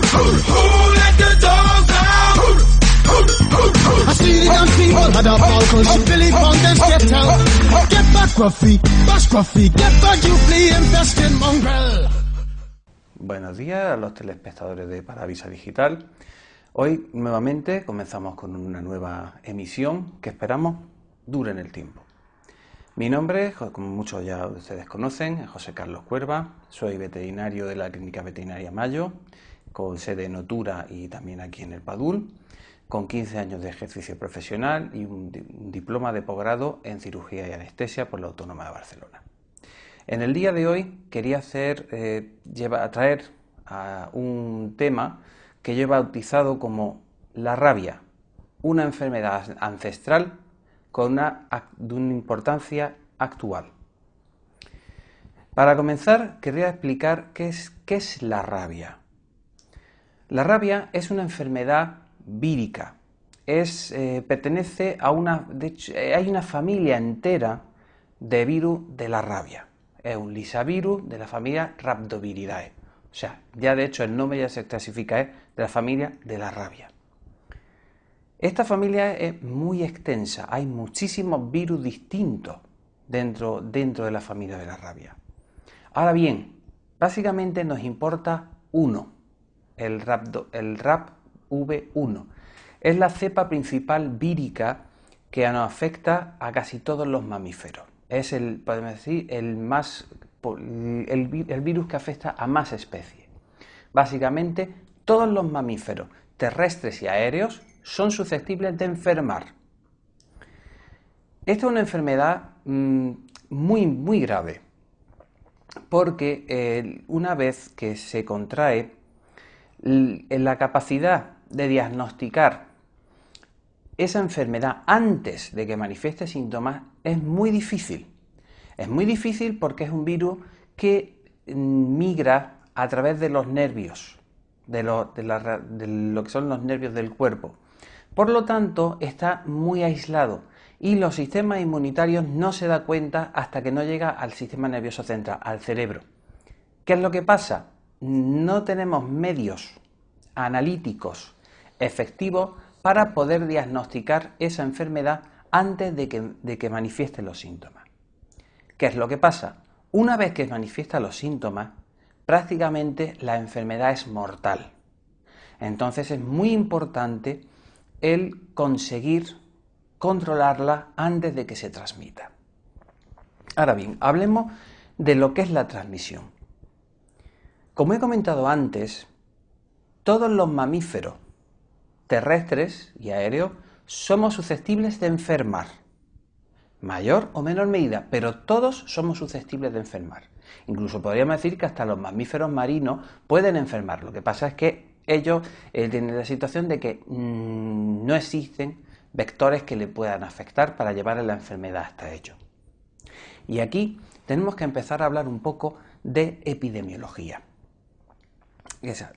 let the dogs out? I see them people had a balcony. Billy Fountain stepped out. Get back, Gruffy, bash Gruffy, get back, you flea infested mongrel. Buenos días a los telespectadores de Paravisa Digital. Hoy nuevamente comenzamos con una nueva emisión que esperamos dure en el tiempo. Mi nombre, como muchos ya ustedes conocen, es José Carlos Cuerva. Soy veterinario de la Clínica Veterinaria Mayo, con sede en Otura y también aquí en el Padul, con 15 años de ejercicio profesional y un diploma de posgrado en cirugía y anestesia por la Autónoma de Barcelona. En el día de hoy quería traer a un tema que yo he bautizado como la rabia, una enfermedad ancestral de una importancia actual. Para comenzar, querría explicar qué es la rabia. La rabia es una enfermedad vírica. Pertenece a hay una familia entera de virus de la rabia. Es un lisavirus de la familia Rhabdoviridae. O sea, ya de hecho el nombre ya se clasifica, es de la familia de la rabia. Esta familia es muy extensa, hay muchísimos virus distintos dentro de la familia de la rabia. Ahora bien, básicamente nos importa uno, el RABV1. Es la cepa principal vírica que nos afecta a casi todos los mamíferos. Es podemos decir, el virus que afecta a más especies. Básicamente, todos los mamíferos terrestres y aéreos son susceptibles de enfermar. Esta es una enfermedad muy grave, porque una vez que se contrae, la capacidad de diagnosticar esa enfermedad antes de que manifieste síntomas es muy difícil. Es muy difícil porque es un virus que migra a través de los nervios, de lo que son los nervios del cuerpo. Por lo tanto, está muy aislado y los sistemas inmunitarios no se dan cuenta hasta que no llega al sistema nervioso central, al cerebro. ¿Qué es lo que pasa? No tenemos medios analíticos efectivos para poder diagnosticar esa enfermedad antes de que manifieste los síntomas. ¿Qué es lo que pasa? Una vez que manifiesta los síntomas, prácticamente la enfermedad es mortal. Entonces es muy importante el conseguir controlarla antes de que se transmita. Ahora bien, hablemos de lo que es la transmisión. Como he comentado antes, todos los mamíferos terrestres y aéreos somos susceptibles de enfermar, mayor o menor medida, pero todos somos susceptibles de enfermar. Incluso podríamos decir que hasta los mamíferos marinos pueden enfermar. Lo que pasa es que ellos tienen la situación de que no existen vectores que le puedan afectar para llevar la enfermedad hasta ellos. Y aquí tenemos que empezar a hablar un poco de epidemiología,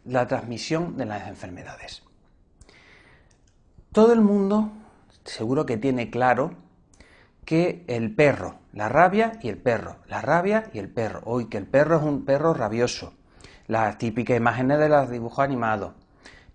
la transmisión de las enfermedades. Todo el mundo seguro que tiene claro que el perro, la rabia y el perro, la rabia y el perro. Hoy que el perro es un perro rabioso. Las típicas imágenes de los dibujos animados,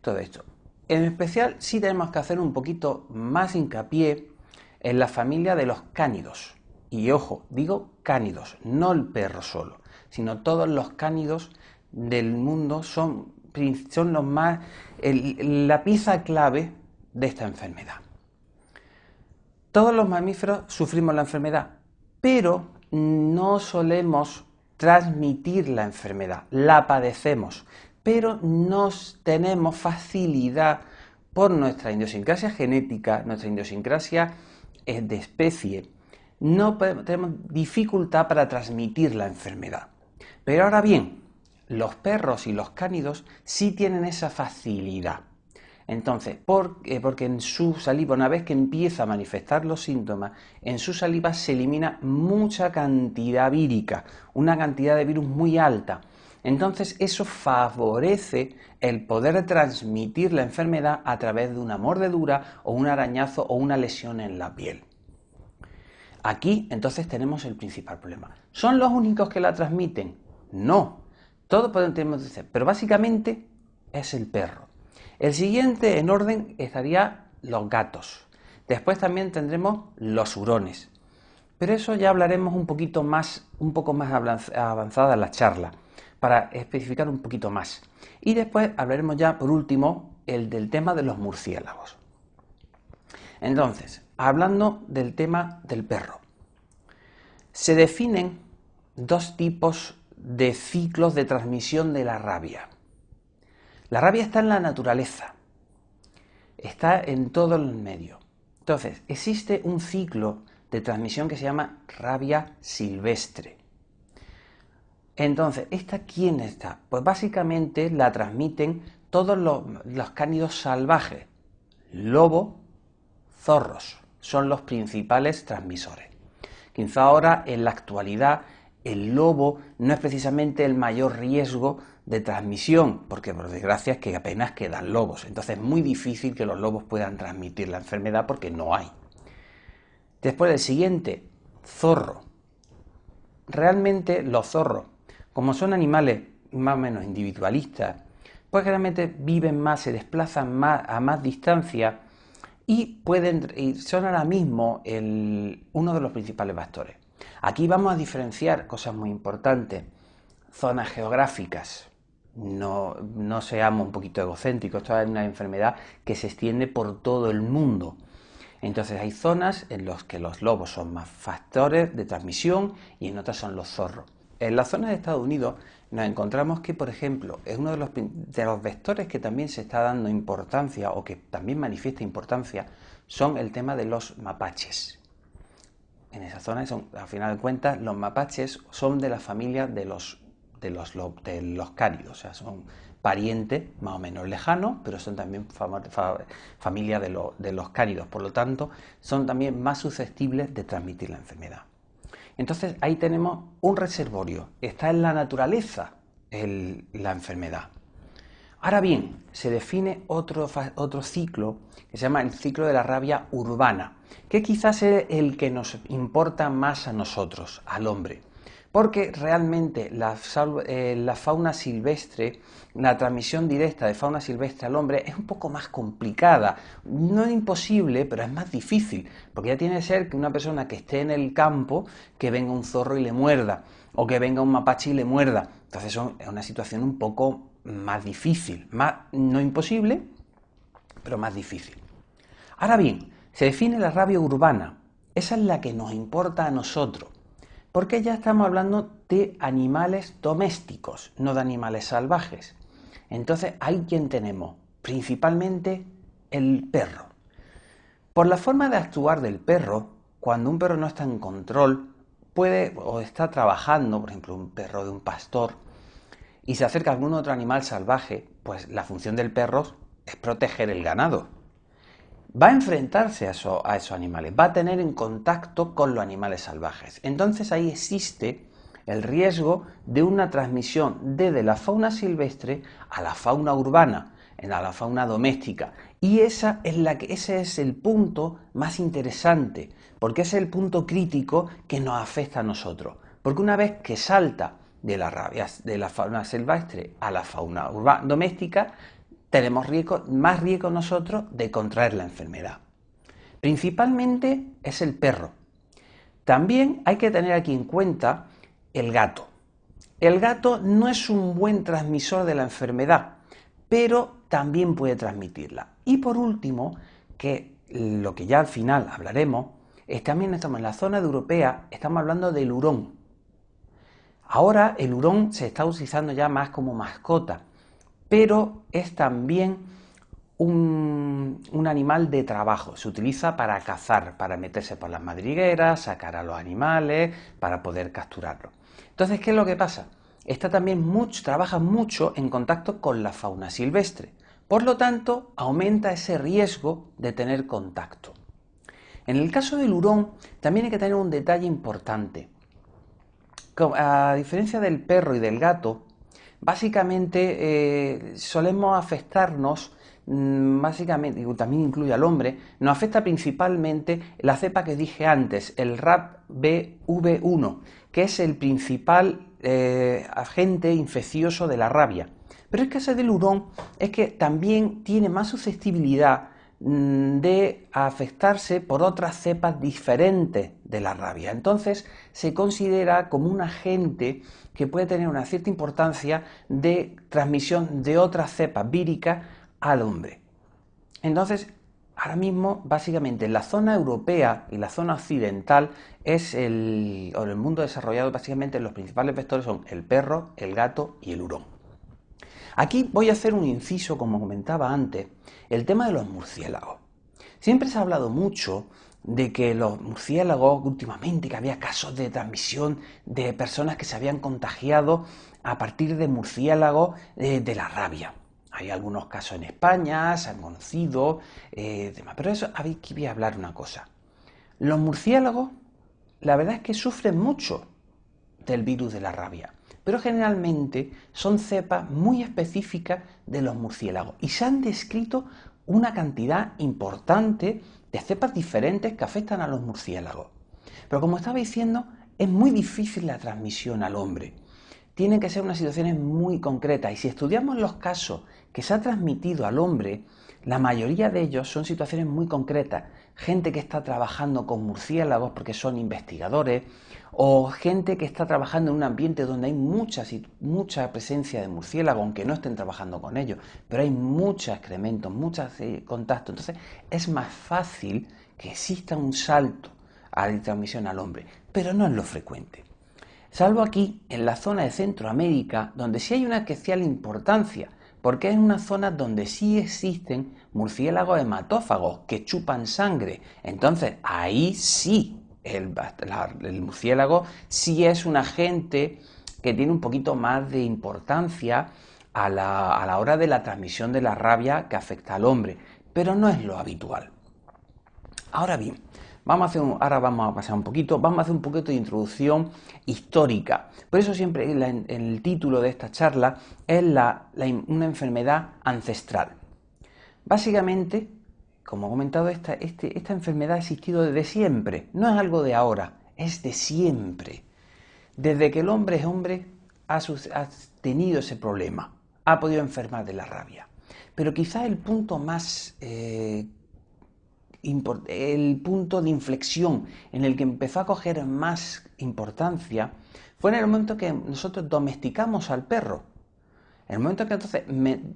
todo esto. En especial sí tenemos que hacer un poquito más hincapié en la familia de los cánidos. Y ojo, digo cánidos, no el perro solo, sino todos los cánidos del mundo son los más, la pieza clave de esta enfermedad. Todos los mamíferos sufrimos la enfermedad, pero no solemos transmitir la enfermedad, la padecemos, pero no tenemos facilidad por nuestra idiosincrasia genética, nuestra idiosincrasia de especie, tenemos dificultad para transmitir la enfermedad. Pero ahora bien, los perros y los cánidos sí tienen esa facilidad. Entonces, porque en su saliva, una vez que empieza a manifestar los síntomas, en su saliva se elimina mucha cantidad vírica, una cantidad de virus muy alta. Entonces, eso favorece el poder transmitir la enfermedad a través de una mordedura o un arañazo o una lesión en la piel. Aquí, entonces, tenemos el principal problema. ¿Son los únicos que la transmiten? No. Todos podemos decir, pero básicamente es el perro. El siguiente en orden estaría los gatos. Después también tendremos los hurones. Pero eso ya hablaremos un poco más avanzada en la charla, para especificar un poquito más. Y después hablaremos ya, por último, del tema de los murciélagos. Entonces, hablando del tema del perro, se definen dos tipos de ciclos de transmisión de la rabia. La rabia está en la naturaleza, está en todo el medio. Entonces, existe un ciclo de transmisión que se llama rabia silvestre. Entonces, ¿esta quién está? Pues básicamente la transmiten todos los cánidos salvajes. Lobo, zorros son los principales transmisores. Quizá ahora, en la actualidad, el lobo no es precisamente el mayor riesgo de transmisión, porque por desgracia es que apenas quedan lobos. Entonces es muy difícil que los lobos puedan transmitir la enfermedad porque no hay. Después el siguiente, zorro. Realmente los zorros, como son animales más o menos individualistas, pues realmente viven más, se desplazan más a más distancia y son ahora mismo uno de los principales vectores. Aquí vamos a diferenciar cosas muy importantes. Zonas geográficas. No seamos un poquito egocéntricos. Esto es una enfermedad que se extiende por todo el mundo. Entonces hay zonas en las que los lobos son más factores de transmisión y en otras son los zorros. En la zona de Estados Unidos nos encontramos que, por ejemplo, es uno de los vectores que también se está dando importancia o que también manifiesta importancia son el tema de los mapaches. En esa zona, al final de cuentas, los mapaches son de la familia de los cánidos, o sea, son parientes más o menos lejanos, pero son también familia de los cánidos, por lo tanto, son también más susceptibles de transmitir la enfermedad. Entonces, ahí tenemos un reservorio, está en la naturaleza la enfermedad. Ahora bien, se define otro ciclo que se llama el ciclo de la rabia urbana, que quizás es el que nos importa más a nosotros, al hombre, porque realmente la fauna silvestre, la transmisión directa de fauna silvestre al hombre es un poco más complicada, no es imposible, pero es más difícil, porque ya tiene que ser que una persona que esté en el campo, que venga un zorro y le muerda, o que venga un mapache y le muerda. Entonces es una situación un poco más difícil, no imposible, pero más difícil. Ahora bien, se define la rabia urbana, esa es la que nos importa a nosotros, porque ya estamos hablando de animales domésticos, no de animales salvajes. Entonces, ¿hay quién tenemos? Principalmente el perro. Por la forma de actuar del perro, cuando un perro no está en control, o está trabajando, por ejemplo, un perro de un pastor, y se acerca a algún otro animal salvaje, pues la función del perro es proteger el ganado. Va a enfrentarse a esos animales, va a tener en contacto con los animales salvajes. Entonces ahí existe el riesgo de una transmisión desde la fauna silvestre a la fauna urbana, a la fauna doméstica. Y ese es el punto más interesante, porque es el punto crítico que nos afecta a nosotros. Porque una vez que salta de la fauna silvestre a la fauna doméstica, tenemos más riesgo nosotros de contraer la enfermedad. Principalmente es el perro. También hay que tener aquí en cuenta el gato. El gato no es un buen transmisor de la enfermedad, pero también puede transmitirla. Y por último, que lo que ya al final hablaremos, también estamos en la zona europea, estamos hablando del hurón. Ahora el hurón se está utilizando ya más como mascota, pero es también un animal de trabajo. Se utiliza para cazar, para meterse por las madrigueras, sacar a los animales, para poder capturarlos. Entonces, ¿qué es lo que pasa? Trabaja mucho en contacto con la fauna silvestre. Por lo tanto, aumenta ese riesgo de tener contacto. En el caso del hurón, también hay que tener un detalle importante. A diferencia del perro y del gato, básicamente solemos afectarnos, básicamente, y también incluye al hombre, nos afecta principalmente la cepa que dije antes, el RABV1, que es el principal agente infeccioso de la rabia. Pero el caso del hurón es que también tiene más susceptibilidad de afectarse por otras cepas diferentes de la rabia. Entonces se considera como un agente que puede tener una cierta importancia de transmisión de otras cepas víricas al hombre. Entonces, ahora mismo, básicamente, en la zona europea y la zona occidental o el mundo desarrollado, básicamente los principales vectores son el perro, el gato y el hurón. Aquí voy a hacer un inciso, como comentaba antes, el tema de los murciélagos. Siempre se ha hablado mucho de que los murciélagos, últimamente, que había casos de transmisión de personas que se habían contagiado a partir de murciélagos de la rabia. Hay algunos casos en España, se han conocido, pero eso, aquí voy a hablar una cosa. Los murciélagos, la verdad es que sufren mucho del virus de la rabia, pero generalmente son cepas muy específicas de los murciélagos y se han descrito una cantidad importante de cepas diferentes que afectan a los murciélagos. Pero como estaba diciendo, es muy difícil la transmisión al hombre. Tienen que ser unas situaciones muy concretas y si estudiamos los casos que se ha transmitido al hombre, la mayoría de ellos son situaciones muy concretas. Gente que está trabajando con murciélagos porque son investigadores o gente que está trabajando en un ambiente donde hay mucha presencia de murciélagos, aunque no estén trabajando con ellos, pero hay muchos excrementos, muchos contactos. Entonces es más fácil que exista un salto a la transmisión al hombre, pero no es lo frecuente. Salvo aquí, en la zona de Centroamérica, donde sí hay una especial importancia, porque es una zona donde sí existen murciélagos hematófagos que chupan sangre. Entonces, ahí sí, el murciélago sí es un agente que tiene un poquito más de importancia a la hora de la transmisión de la rabia que afecta al hombre, pero no es lo habitual. Ahora bien, vamos a pasar un poquito de introducción histórica. Por eso siempre el título de esta charla es una enfermedad ancestral. Básicamente, como he comentado, esta enfermedad ha existido desde siempre. No es algo de ahora, es de siempre. Desde que el hombre es hombre, ha tenido ese problema. Ha podido enfermar de la rabia. Pero quizás el punto más... el punto de inflexión en el que empezó a coger más importancia fue en el momento que nosotros domesticamos al perro. En el momento que entonces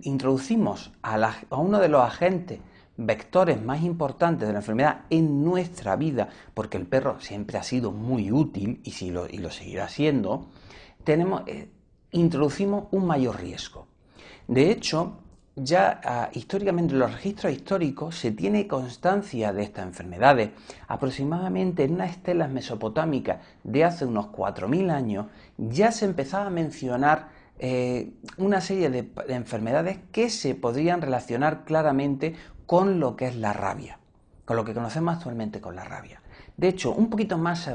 introducimos a uno de los agentes vectores más importantes de la enfermedad en nuestra vida, porque el perro siempre ha sido muy útil y lo seguirá siendo, introducimos un mayor riesgo. De hecho, ya históricamente en los registros históricos se tiene constancia de estas enfermedades. Aproximadamente en unas estelas mesopotámicas de hace unos 4.000 años ya se empezaba a mencionar una serie de enfermedades que se podrían relacionar claramente con lo que es la rabia, con lo que conocemos actualmente con la rabia. De hecho, un poquito más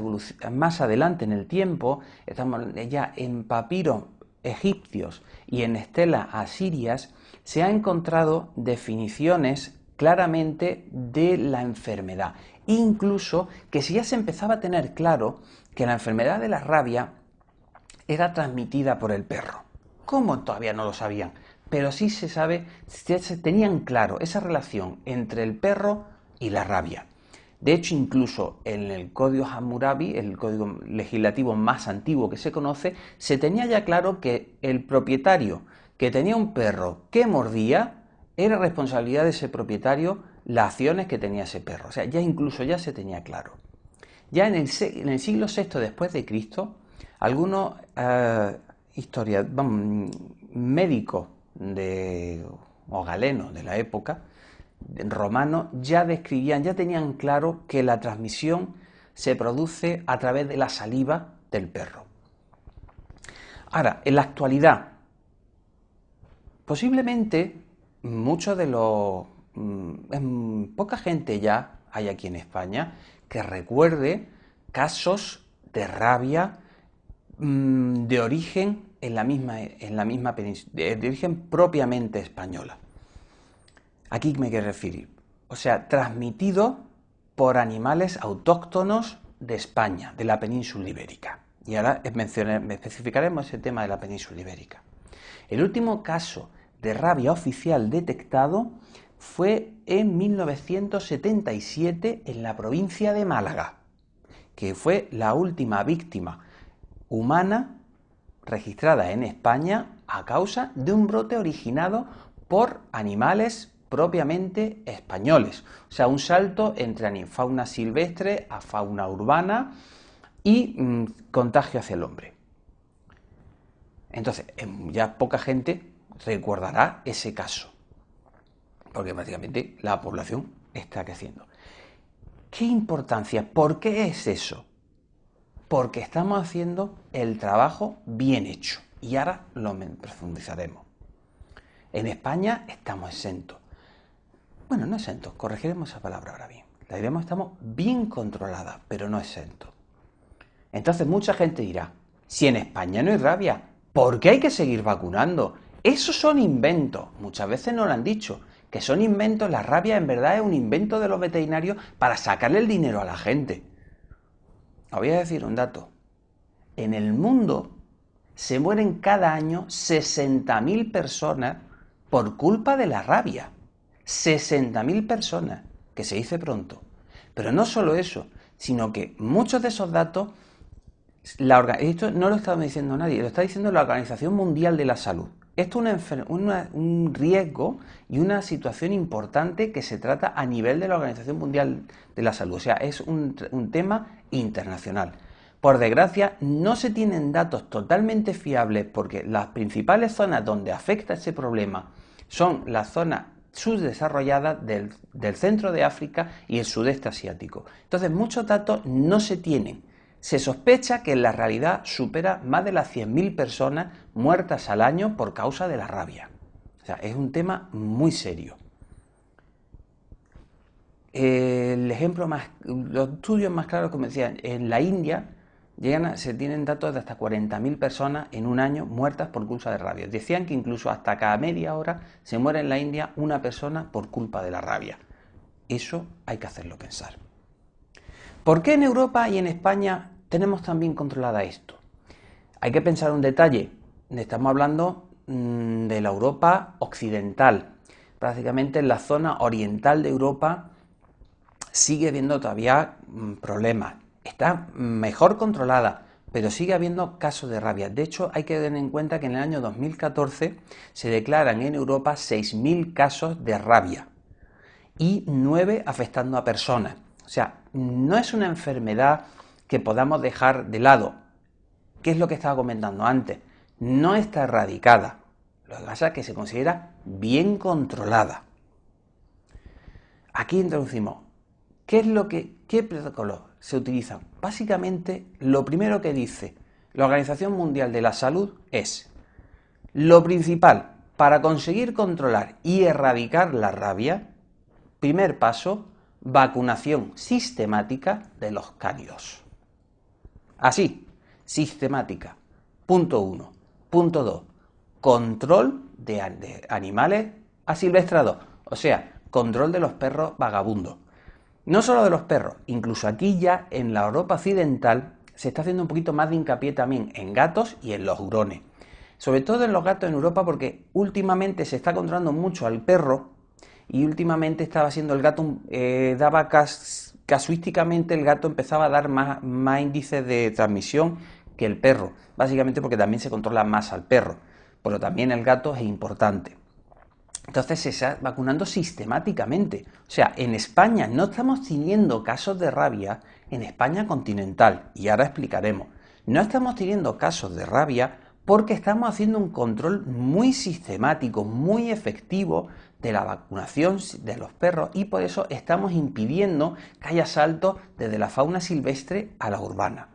adelante en el tiempo, estamos ya en papiros egipcios y en estelas asirias, se han encontrado definiciones claramente de la enfermedad. Incluso que ya se empezaba a tener claro que la enfermedad de la rabia era transmitida por el perro. ¿Cómo? Todavía no lo sabían, pero sí se sabe, se tenían claro esa relación entre el perro y la rabia. De hecho, incluso en el Código Hammurabi, el código legislativo más antiguo que se conoce, se tenía ya claro que el propietario que tenía un perro que mordía, era responsabilidad de ese propietario las acciones que tenía ese perro. O sea, ya se tenía claro. Ya en el siglo VI después de Cristo, algunos médicos o galenos de la época, romanos, ya tenían claro que la transmisión se produce a través de la saliva del perro. Ahora, en la actualidad, posiblemente poca gente ya hay aquí en España que recuerde casos de rabia de origen en la misma península, de origen propiamente española. Aquí me quiero referir, o sea, transmitido por animales autóctonos de España, de la península ibérica. Y ahora especificaremos ese tema de la península ibérica. El último caso de rabia oficial detectado fue en 1977 en la provincia de Málaga, que fue la última víctima humana registrada en España a causa de un brote originado por animales propiamente españoles. O sea, un salto entre fauna silvestre a fauna urbana y contagio hacia el hombre. Entonces, ya poca gente recordará ese caso, porque prácticamente la población está creciendo. ¿Qué importancia? ¿Por qué es eso? Porque estamos haciendo el trabajo bien hecho, y ahora lo profundizaremos. En España estamos exentos. Bueno, no exentos, corregiremos esa palabra ahora bien. La diremos, estamos bien controladas, pero no exentos. Entonces mucha gente dirá, si en España no hay rabia, ¿por qué hay que seguir vacunando? Esos son inventos. Muchas veces nos lo han dicho, que son inventos. La rabia en verdad es un invento de los veterinarios para sacarle el dinero a la gente. Os voy a decir un dato. En el mundo se mueren cada año 60.000 personas por culpa de la rabia. 60.000 personas, que se dice pronto. Pero no solo eso, sino que muchos de esos datos, esto no lo está diciendo nadie, lo está diciendo la Organización Mundial de la Salud. Esto es un riesgo y una situación importante que se trata a nivel de la Organización Mundial de la Salud. O sea, es un tema internacional. Por desgracia, no se tienen datos totalmente fiables porque las principales zonas donde afecta ese problema son las zonas subdesarrolladas del centro de África y el sudeste asiático. Entonces, muchos datos no se tienen. Se sospecha que en la realidad supera más de las 100.000 personas muertas al año por causa de la rabia. O sea, es un tema muy serio. El ejemplo los estudios más claros, como decía, en la India se tienen datos de hasta 40.000 personas en un año muertas por causa de rabia. Decían que incluso hasta cada media hora se muere en la India una persona por culpa de la rabia. Eso hay que hacerlo pensar. ¿Por qué en Europa y en España tenemos tan bien controlada esto? Hay que pensar un detalle. Estamos hablando de la Europa occidental. Prácticamente en la zona oriental de Europa sigue habiendo todavía problemas. Está mejor controlada, pero sigue habiendo casos de rabia. De hecho, hay que tener en cuenta que en el año 2014 se declaran en Europa 6.000 casos de rabia y 9 afectando a personas. O sea, no es una enfermedad que podamos dejar de lado. ¿Qué es lo que estaba comentando antes? No está erradicada. Lo que pasa es que se considera bien controlada. Aquí introducimos ¿qué protocolos se utilizan? Básicamente, lo primero que dice la Organización Mundial de la Salud es: lo principal para conseguir controlar y erradicar la rabia, primer paso, vacunación sistemática de los cánidos. Así, sistemática. Punto 1. Punto 2. Control de animales asilvestrados, o sea, control de los perros vagabundos. No solo de los perros, incluso aquí ya en la Europa occidental se está haciendo un poquito más de hincapié también en gatos y en los hurones. Sobre todo en los gatos en Europa porque últimamente se está controlando mucho al perro y últimamente estaba siendo el gato, casuísticamente el gato empezaba a dar más índices de transmisión que el perro, básicamente porque también se controla más al perro, pero también el gato es importante. Entonces se está vacunando sistemáticamente. O sea, en España no estamos teniendo casos de rabia, en España continental, y ahora explicaremos. No estamos teniendo casos de rabia porque estamos haciendo un control muy sistemático, muy efectivo de la vacunación de los perros y por eso estamos impidiendo que haya saltos desde la fauna silvestre a la urbana.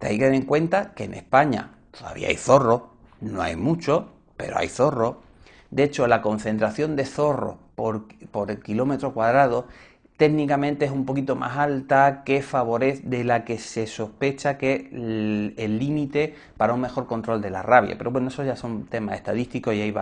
Hay que tener en cuenta que en España todavía hay zorros, no hay mucho, pero hay zorros. De hecho, la concentración de zorros por el kilómetro cuadrado técnicamente es un poquito más alta que favorece de la que se sospecha que el límite para un mejor control de la rabia. Pero bueno, eso ya son temas estadísticos y ahí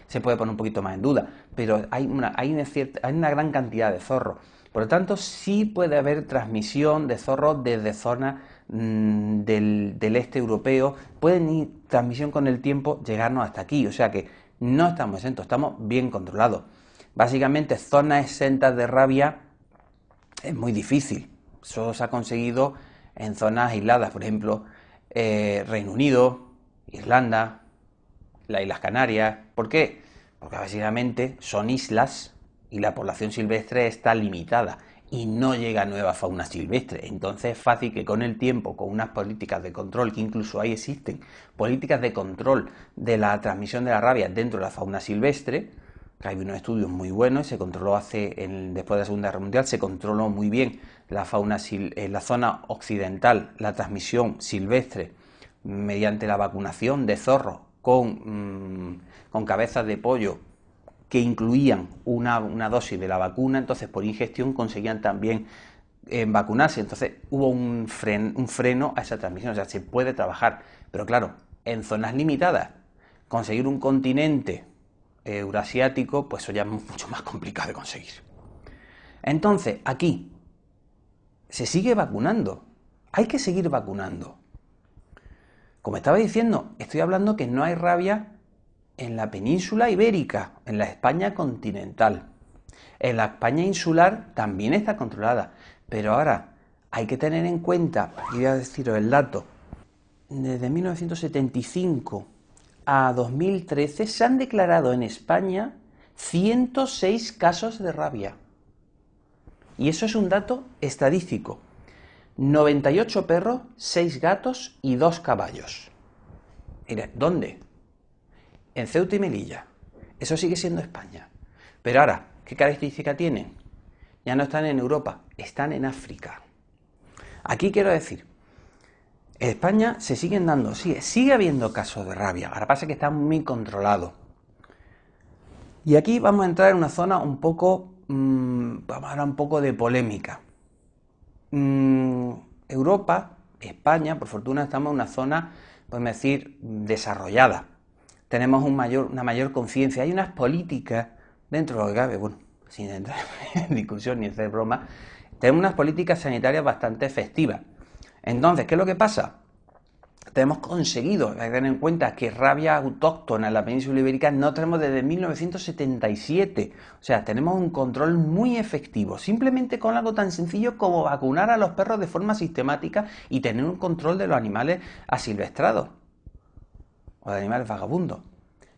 se puede poner un poquito más en duda. Pero hay una gran cantidad de zorros. Por lo tanto, sí puede haber transmisión de zorros desde zonas del este europeo, pueden ir transmisión con el tiempo llegarnos hasta aquí, o sea que no estamos exentos, estamos bien controlados. Básicamente zonas exentas de rabia es muy difícil, solo se ha conseguido en zonas aisladas, por ejemplo, Reino Unido, Irlanda, las Islas Canarias. ¿Por qué? Porque básicamente son islas y la población silvestre está limitada y no llega nueva fauna silvestre. Entonces es fácil que con el tiempo, con unas políticas de control, que incluso ahí existen, políticas de control de la transmisión de la rabia dentro de la fauna silvestre, que hay unos estudios muy buenos, se controló después de la Segunda Guerra Mundial, se controló muy bien la fauna en la zona occidental, la transmisión silvestre mediante la vacunación de zorros con cabezas de pollo que incluían una dosis de la vacuna, entonces por ingestión conseguían también vacunarse, entonces hubo un freno a esa transmisión, o sea, se puede trabajar, pero claro, en zonas limitadas, conseguir un continente eurasiático, pues eso ya es mucho más complicado de conseguir. Entonces, aquí se sigue vacunando, hay que seguir vacunando. Como estaba diciendo, estoy hablando que no hay rabia en la península ibérica, en la España continental. En la España insular también está controlada, pero ahora hay que tener en cuenta, aquí voy a deciros el dato, desde 1975 a 2013 se han declarado en España 106 casos de rabia. Y eso es un dato estadístico. 98 perros, 6 gatos y 2 caballos. Mira, ¿dónde? En Ceuta y Melilla. Eso sigue siendo España. Pero ahora, ¿qué característica tienen? Ya no están en Europa, están en África. Aquí quiero decir, en España se siguen dando, sigue habiendo casos de rabia. Ahora pasa que están muy controlados. Y aquí vamos a entrar en una zona un poco, vamos a hablar un poco de polémica. Europa, España, por fortuna estamos en una zona, podemos decir, desarrollada. Tenemos una mayor conciencia. Hay unas políticas, dentro de lo que cabe, bueno, sin entrar en discusión ni hacer broma, tenemos unas políticas sanitarias bastante efectivas. Entonces, ¿qué es lo que pasa? Tenemos conseguido, hay que tener en cuenta que rabia autóctona en la península ibérica no tenemos desde 1977. O sea, tenemos un control muy efectivo, simplemente con algo tan sencillo como vacunar a los perros de forma sistemática y tener un control de los animales asilvestrados o de animales vagabundos.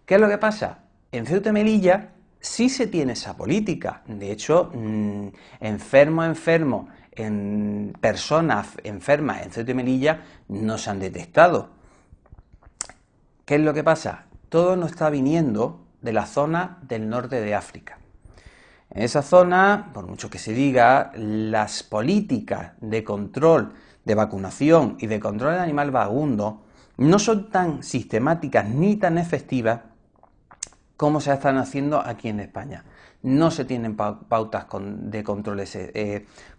¿Qué es lo que pasa? En Ceuta y Melilla sí se tiene esa política. De hecho, enfermos en personas enfermas en Ceuta y Melilla no se han detectado. ¿Qué es lo que pasa? Todo nos está viniendo de la zona del norte de África. En esa zona, por mucho que se diga, las políticas de control, de vacunación y de control del animal vagabundo no son tan sistemáticas ni tan efectivas como se están haciendo aquí en España. No se tienen pautas de controles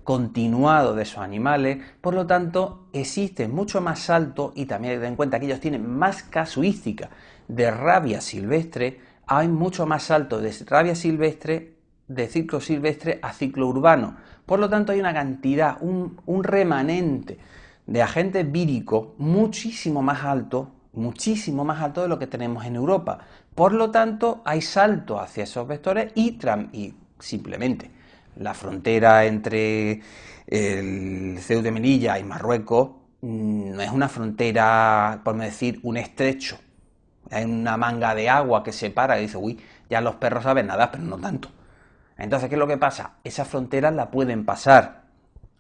continuados de esos animales, por lo tanto existe mucho más alto, y también hay que tener en cuenta que ellos tienen más casuística de rabia silvestre, hay mucho más alto de rabia silvestre, de ciclo silvestre a ciclo urbano. Por lo tanto hay una cantidad, un remanente de agentes víricos muchísimo más alto de lo que tenemos en Europa. Por lo tanto, hay salto hacia esos vectores y simplemente la frontera entre el Ceuta y Melilla y Marruecos no es una frontera, por decir, un estrecho. Hay una manga de agua que separa y dice, uy, ya los perros saben nadar, pero no tanto. Entonces, ¿qué es lo que pasa? Esas fronteras la pueden pasar.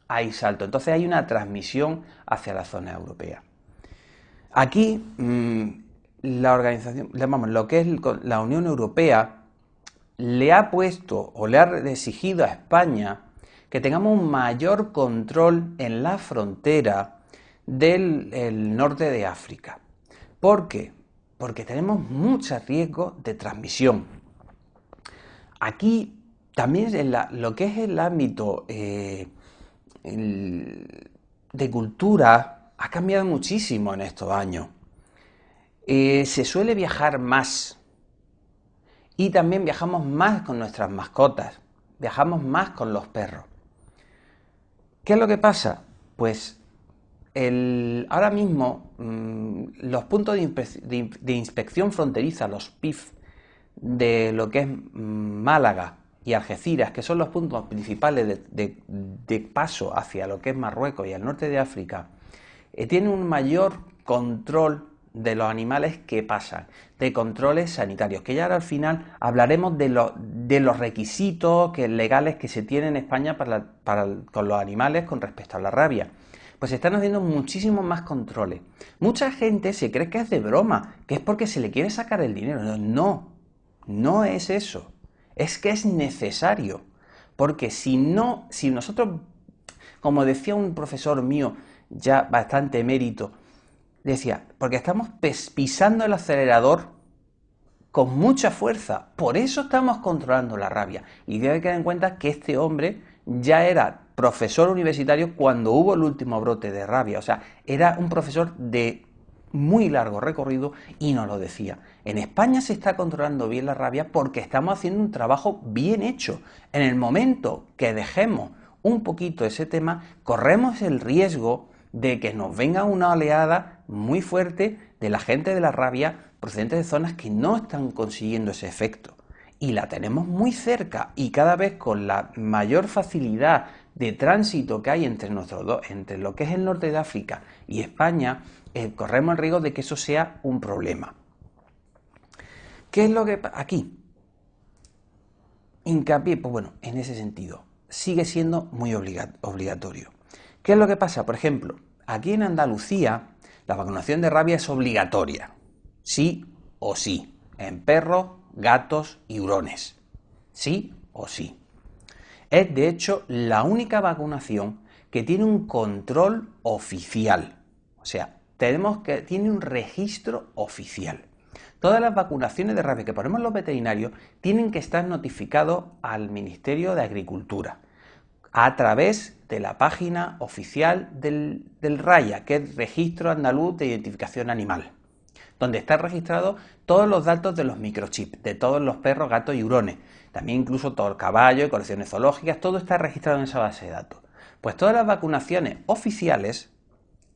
Hay salto. Entonces hay una transmisión hacia la zona europea. Aquí, la organización, lo que es la Unión Europea, le ha puesto o le ha exigido a España que tengamos un mayor control en la frontera del norte de África. ¿Por qué? Porque tenemos mucho riesgo de transmisión. Aquí también lo que es el ámbito de cultura ha cambiado muchísimo en estos años. Se suele viajar más y también viajamos más con nuestras mascotas, viajamos más con los perros. ¿Qué es lo que pasa? Pues ahora mismo los puntos de inspección fronteriza, los PIF, de lo que es Málaga y Algeciras, que son los puntos principales de paso hacia lo que es Marruecos y el norte de África, tienen un mayor control de los animales que pasan, de controles sanitarios, que ya ahora al final hablaremos de los requisitos legales que se tienen en España con los animales con respecto a la rabia. Pues se están haciendo muchísimos más controles. Mucha gente se cree que es de broma, que es porque se le quiere sacar el dinero. No es eso. Es que es necesario. Porque si nosotros, como decía un profesor mío, ya bastante emérito, decía, porque estamos pisando el acelerador con mucha fuerza. Por eso estamos controlando la rabia. Y debe tener en cuenta que este hombre ya era profesor universitario cuando hubo el último brote de rabia. O sea, era un profesor de muy largo recorrido y nos lo decía. En España se está controlando bien la rabia porque estamos haciendo un trabajo bien hecho. En el momento que dejemos un poquito ese tema, corremos el riesgo de que nos venga una oleada muy fuerte de la gente de la rabia procedente de zonas que no están consiguiendo ese efecto. Y la tenemos muy cerca y cada vez con la mayor facilidad de tránsito que hay entre lo que es el norte de África y España, corremos el riesgo de que eso sea un problema. ¿Qué es lo que aquí? Hincapié, pues bueno, en ese sentido, sigue siendo muy obligatorio. ¿Qué es lo que pasa? Por ejemplo, aquí en Andalucía la vacunación de rabia es obligatoria, sí o sí, en perros, gatos y hurones, sí o sí. Es de hecho la única vacunación que tiene un control oficial, o sea, tiene un registro oficial. Todas las vacunaciones de rabia que ponemos los veterinarios tienen que estar notificados al Ministerio de Agricultura a través de la página oficial del RAIA, que es Registro Andaluz de Identificación Animal, donde están registrados todos los datos de los microchips, de todos los perros, gatos y hurones, también incluso todo el caballo y colecciones zoológicas, todo está registrado en esa base de datos. Pues todas las vacunaciones oficiales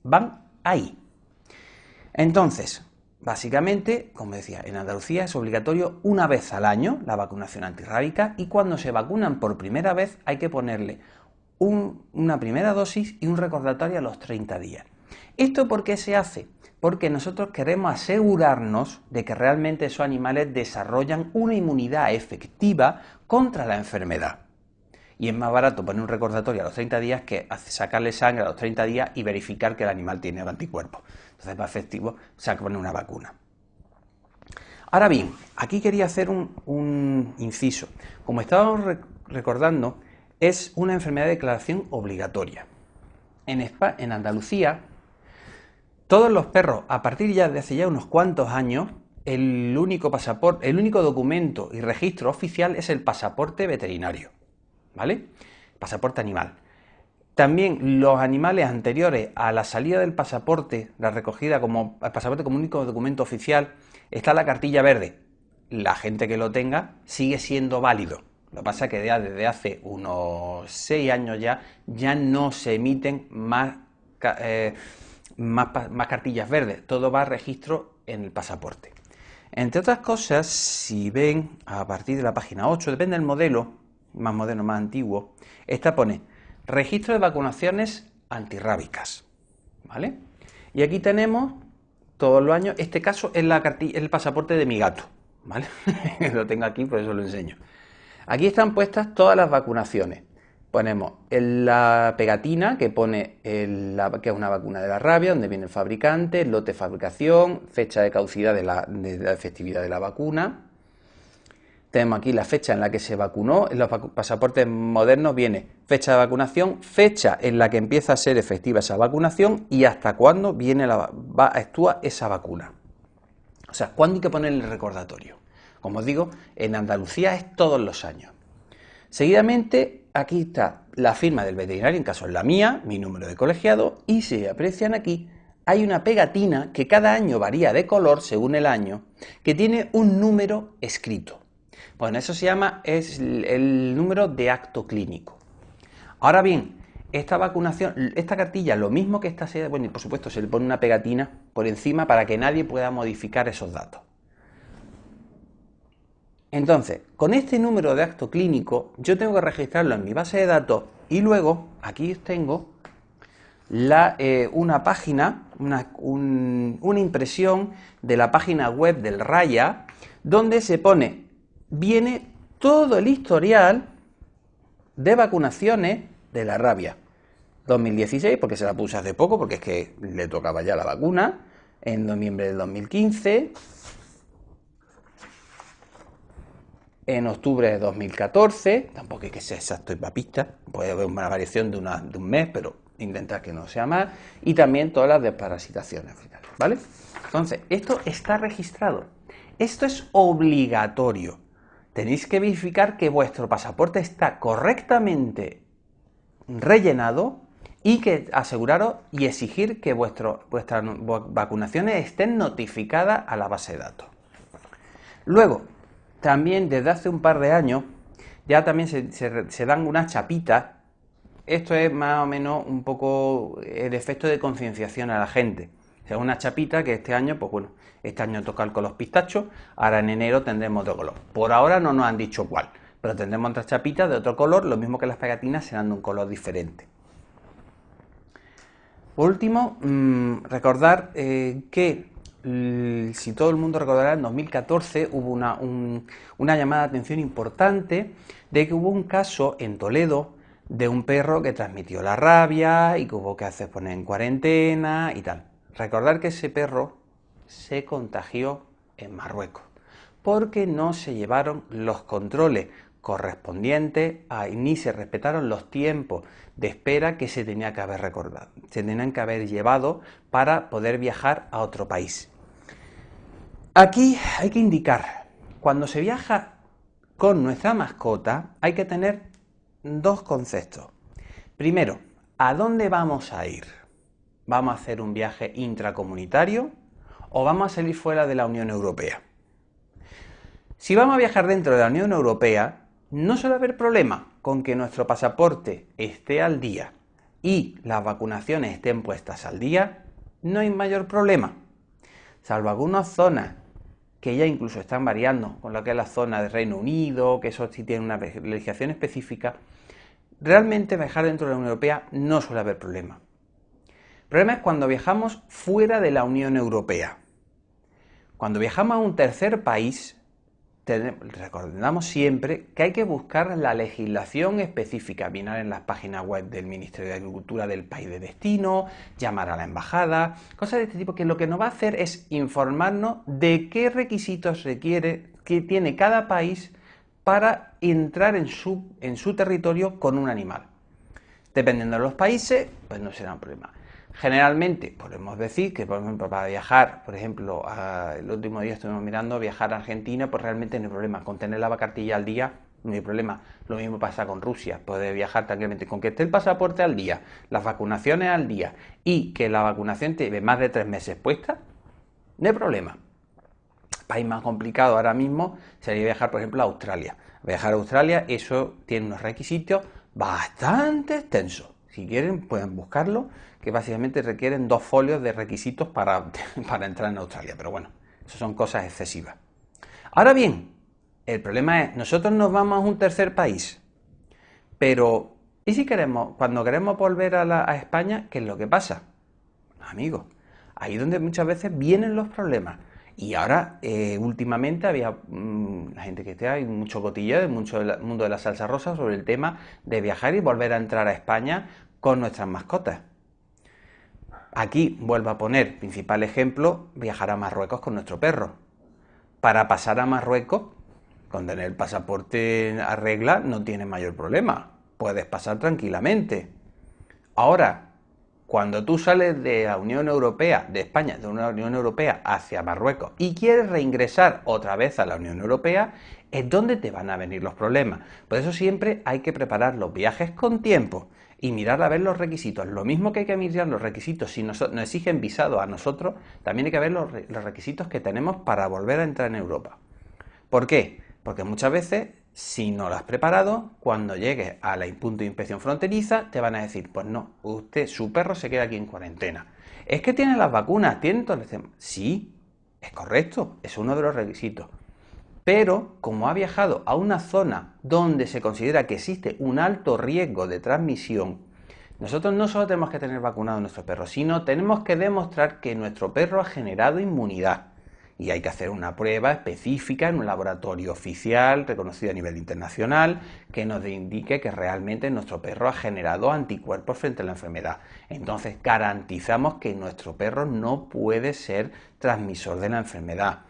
van ahí. Entonces, básicamente, como decía, en Andalucía es obligatorio una vez al año la vacunación antirrábica y cuando se vacunan por primera vez hay que ponerle una primera dosis y un recordatorio a los 30 días. ¿Esto por qué se hace? Porque nosotros queremos asegurarnos de que realmente esos animales desarrollan una inmunidad efectiva contra la enfermedad. Y es más barato poner un recordatorio a los 30 días que sacarle sangre a los 30 días y verificar que el animal tiene anticuerpos. Entonces es más efectivo poner una vacuna. Ahora bien, aquí quería hacer un inciso. Como estábamos recordando, es una enfermedad de declaración obligatoria. En Andalucía, todos los perros, a partir ya de hace ya unos cuantos años, el único documento y registro oficial es el pasaporte veterinario, ¿vale? Pasaporte animal. También los animales anteriores a la salida del pasaporte, la recogida como el pasaporte como único documento oficial, está la cartilla verde. La gente que lo tenga sigue siendo válido. Lo que pasa es que ya desde hace unos 6 años ya no se emiten más cartillas verdes. Todo va a registro en el pasaporte. Entre otras cosas, si ven a partir de la página 8, depende del modelo, más moderno, más antiguo, esta pone registro de vacunaciones antirrábicas, ¿vale? Y aquí tenemos todos los años, este caso es el pasaporte de mi gato, ¿vale? Lo tengo aquí, por eso lo enseño. Aquí están puestas todas las vacunaciones. Ponemos la pegatina que pone que es una vacuna de la rabia, donde viene el fabricante, el lote de fabricación, fecha de caducidad de la efectividad de la vacuna. Tenemos aquí la fecha en la que se vacunó. En los pasaportes modernos viene fecha de vacunación, fecha en la que empieza a ser efectiva esa vacunación y hasta cuándo actúa esa vacuna. O sea, cuándo hay que ponerle el recordatorio. Como os digo, en Andalucía es todos los años. Seguidamente, aquí está la firma del veterinario, en caso es la mía, mi número de colegiado, y si aprecian aquí, hay una pegatina que cada año varía de color según el año, que tiene un número escrito. Bueno, eso es el número de acto clínico. Ahora bien, esta vacunación, esta cartilla, lo mismo que esta seda, bueno, y por supuesto se le pone una pegatina por encima para que nadie pueda modificar esos datos. Entonces, con este número de acto clínico, yo tengo que registrarlo en mi base de datos y luego aquí tengo una página, una impresión de la página web del Raya, donde viene todo el historial de vacunaciones de la rabia. 2016, porque se la puse hace poco, porque es que le tocaba ya la vacuna, en noviembre del 2015, en octubre de 2014, tampoco hay que ser exacto y papista, puede haber una variación de un mes, pero intentar que no sea más, y también todas las desparasitaciones, ¿vale? Entonces, esto está registrado, esto es obligatorio, tenéis que verificar que vuestro pasaporte está correctamente rellenado y que aseguraros y exigir que vuestras vacunaciones estén notificadas a la base de datos. Luego, también desde hace un par de años ya también se dan unas chapitas. Esto es más o menos un poco el efecto de concienciación a la gente. O sea, una chapita que este año, pues bueno, este año toca el color pistacho, ahora en enero tendremos otro color. Por ahora no nos han dicho cuál, pero tendremos otras chapitas de otro color, lo mismo que las pegatinas serán de un color diferente. Por último, recordar que, si todo el mundo recordará, en 2014 hubo una llamada de atención importante de que hubo un caso en Toledo de un perro que transmitió la rabia y que hubo que hacer poner en cuarentena y tal. Recordar que ese perro se contagió en Marruecos porque no se llevaron los controles correspondientes ni se respetaron los tiempos de espera que se tenían que haber llevado para poder viajar a otro país. Aquí hay que indicar, cuando se viaja con nuestra mascota hay que tener dos conceptos. Primero, ¿a dónde vamos a ir? ¿Vamos a hacer un viaje intracomunitario o vamos a salir fuera de la Unión Europea? Si vamos a viajar dentro de la Unión Europea, no suele haber problema con que nuestro pasaporte esté al día y las vacunaciones estén puestas al día, no hay mayor problema, salvo algunas zonas que ya incluso están variando, con lo que es la zona del Reino Unido, que eso sí tiene una legislación específica. Realmente viajar dentro de la Unión Europea no suele haber problema. El problema es cuando viajamos fuera de la Unión Europea. Cuando viajamos a un tercer país, recordamos siempre que hay que buscar la legislación específica, mirar en las páginas web del Ministerio de Agricultura del país de destino, llamar a la embajada, cosas de este tipo, que lo que nos va a hacer es informarnos de qué requisitos requiere, que tiene cada país para entrar en su territorio con un animal. Dependiendo de los países, pues no será un problema. Generalmente podemos decir que, por ejemplo, para viajar, por ejemplo, el último día estuvimos mirando viajar a Argentina, pues realmente no hay problema. Con tener la cartilla al día no hay problema. Lo mismo pasa con Rusia, puede viajar tranquilamente. Con que esté el pasaporte al día, las vacunaciones al día y que la vacunación lleve más de 3 meses puesta, no hay problema. País más complicado ahora mismo sería viajar, por ejemplo, a Australia. Viajar a Australia, eso tiene unos requisitos bastante extensos. Si quieren, pueden buscarlo, que básicamente requieren 2 folios de requisitos para entrar en Australia. Pero bueno, eso son cosas excesivas. Ahora bien, el problema es, nosotros nos vamos a un tercer país, pero ¿y si cuando queremos volver a España, qué es lo que pasa? Amigos, ahí es donde muchas veces vienen los problemas. Y ahora, últimamente, había la gente que hay mucho cotilleo, mucho del mundo de la salsa rosa sobre el tema de viajar y volver a entrar a España con nuestras mascotas. Aquí vuelvo a poner, principal ejemplo, viajar a Marruecos con nuestro perro. Para pasar a Marruecos, con tener el pasaporte a regla, no tienes mayor problema. Puedes pasar tranquilamente. Ahora, cuando tú sales de la Unión Europea, de España, de una Unión Europea hacia Marruecos y quieres reingresar otra vez a la Unión Europea, es donde te van a venir los problemas. Por eso siempre hay que preparar los viajes con tiempo y mirar a ver los requisitos. Lo mismo que hay que mirar los requisitos, si nos exigen visado a nosotros, también hay que ver los requisitos que tenemos para volver a entrar en Europa. ¿Por qué? Porque muchas veces Si no lo has preparado, cuando llegues a la punto de inspección fronteriza, te van a decir, pues no, su perro se queda aquí en cuarentena. Es que tiene las vacunas, tiene todo el tema. Sí, es correcto, es uno de los requisitos. Pero, como ha viajado a una zona donde se considera que existe un alto riesgo de transmisión, nosotros no solo tenemos que tener vacunado a nuestro perro, sino tenemos que demostrar que nuestro perro ha generado inmunidad. Y hay que hacer una prueba específica en un laboratorio oficial, reconocido a nivel internacional, que nos indique que realmente nuestro perro ha generado anticuerpos frente a la enfermedad. Entonces garantizamos que nuestro perro no puede ser transmisor de la enfermedad.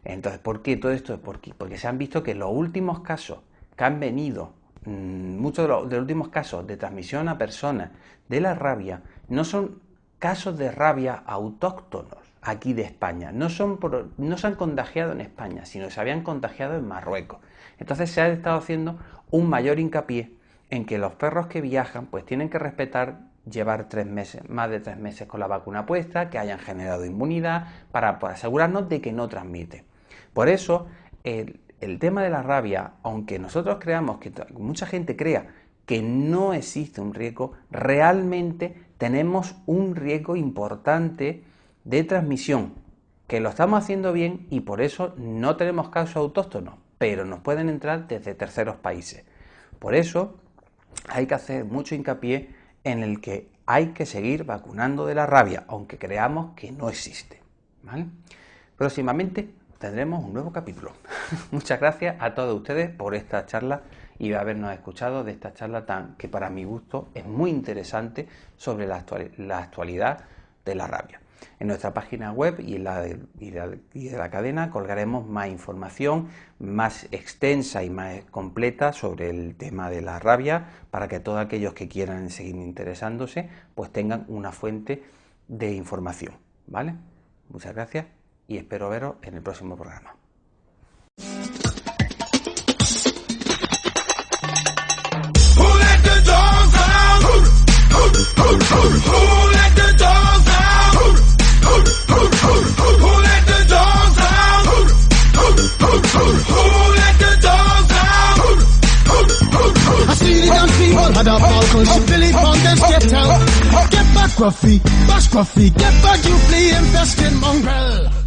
Entonces, ¿por qué todo esto? Porque se han visto que los últimos casos que han venido, muchos de los últimos casos de transmisión a personas de la rabia, no son casos de rabia autóctonos aquí de España, no se han contagiado en España, sino que se habían contagiado en Marruecos. Entonces se ha estado haciendo un mayor hincapié en que los perros que viajan pues tienen que respetar, llevar 3 meses, más de 3 meses con la vacuna puesta, que hayan generado inmunidad, para asegurarnos de que no transmite. Por eso, el tema de la rabia, aunque nosotros creamos, que mucha gente crea que no existe un riesgo, realmente tenemos un riesgo importante de transmisión, que lo estamos haciendo bien y por eso no tenemos casos autóctonos, pero nos pueden entrar desde terceros países. Por eso hay que hacer mucho hincapié en el que hay que seguir vacunando de la rabia, aunque creamos que no existe, ¿vale? Próximamente tendremos un nuevo capítulo. Muchas gracias a todos ustedes por esta charla y de habernos escuchado de esta charla que para mi gusto es muy interesante sobre la actualidad de la rabia. En nuestra página web y de la cadena colgaremos más información más extensa y más completa sobre el tema de la rabia para que todos aquellos que quieran seguir interesándose pues tengan una fuente de información, ¿vale? Muchas gracias y espero veros en el próximo programa. I see the damn people had a Falcons, Billy Fountains, get out. Get back, Gruffy, bash Gruffy, get back, you flea infested mongrel.